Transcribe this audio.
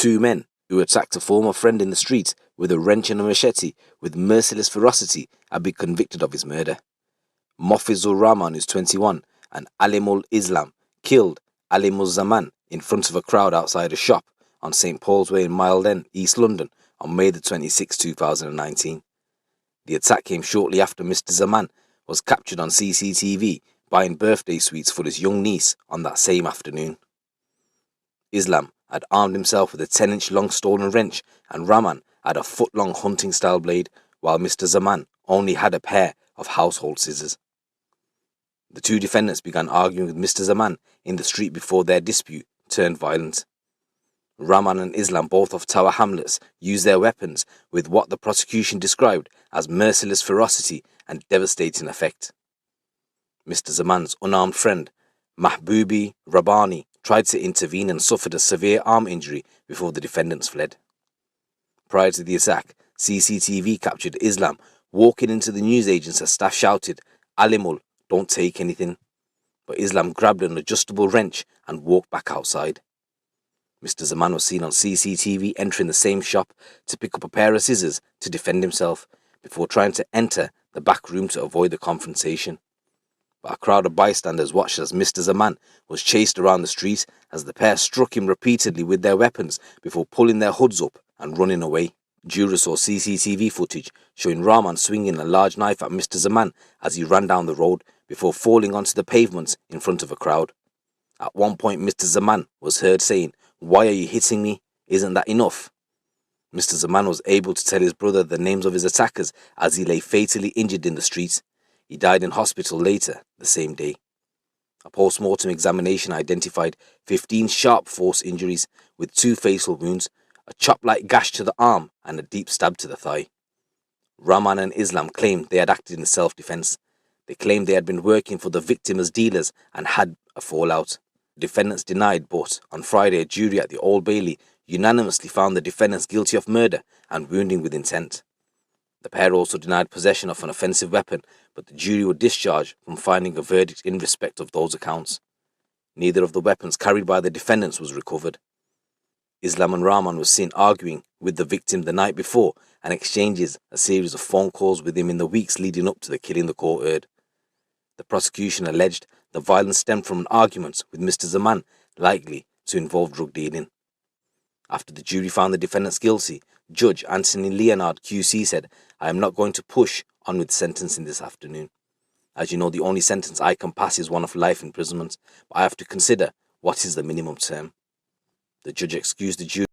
Two men who attacked a former friend in the street with a wrench and a machete with merciless ferocity have been convicted of his murder. Mofizur Rahman, who's 21, and Alimul Islam killed Alimul Zaman in front of a crowd outside a shop on St. Paul's Way in Mile End, East London, on May the 26th, 2019. The attack came shortly after Mr. Zaman was captured on CCTV buying birthday sweets for his young niece on that same afternoon. Islam had armed himself with a 10-inch long stolen wrench, and Rahman had a foot-long hunting-style blade, while Mr. Zaman only had a pair of household scissors. The two defendants began arguing with Mr. Zaman in the street before their dispute turned violent. Rahman and Islam, both of Tower Hamlets, used their weapons with what the prosecution described as merciless ferocity and devastating effect. Mr. Zaman's unarmed friend, Mahboubi Rabbani, tried to intervene and suffered a severe arm injury before the defendants fled. Prior to the attack, CCTV captured Islam walking into the newsagents as staff shouted, "Alimul, don't take anything." But Islam grabbed an adjustable wrench and walked back outside. Mr. Zaman was seen on CCTV entering the same shop to pick up a pair of scissors to defend himself before trying to enter the back room to avoid the confrontation. But a crowd of bystanders watched as Mr. Zaman was chased around the street as the pair struck him repeatedly with their weapons before pulling their hoods up and running away. Jurors saw CCTV footage showing Rahman swinging a large knife at Mr. Zaman as he ran down the road before falling onto the pavements in front of a crowd. At one point, Mr. Zaman was heard saying, "Why are you hitting me? Isn't that enough?" Mr. Zaman was able to tell his brother the names of his attackers as he lay fatally injured in the streets. He died in hospital later the same day. A post-mortem examination identified 15 sharp force injuries with 2 facial wounds, a chop-like gash to the arm and a deep stab to the thigh. Rahman and Islam claimed they had acted in self-defense. They claimed they had been working for the victim as dealers and had a fallout. Defendants denied, but on Friday a jury at the Old Bailey unanimously found the defendants guilty of murder and wounding with intent. The pair also denied possession of an offensive weapon, but the jury were discharged from finding a verdict in respect of those accounts. Neither of the weapons carried by the defendants was recovered. Islam and Rahman were seen arguing with the victim the night before and exchanges a series of phone calls with him in the weeks leading up to the killing the court heard. The prosecution alleged the violence stemmed from an argument with Mr. Zaman, likely to involve drug dealing. After the jury found the defendants guilty, Judge Anthony Leonard QC said, "I am not going to push on with sentencing this afternoon. As you know, the only sentence I can pass is one of life imprisonment, but I have to consider what is the minimum term." The judge excused the jury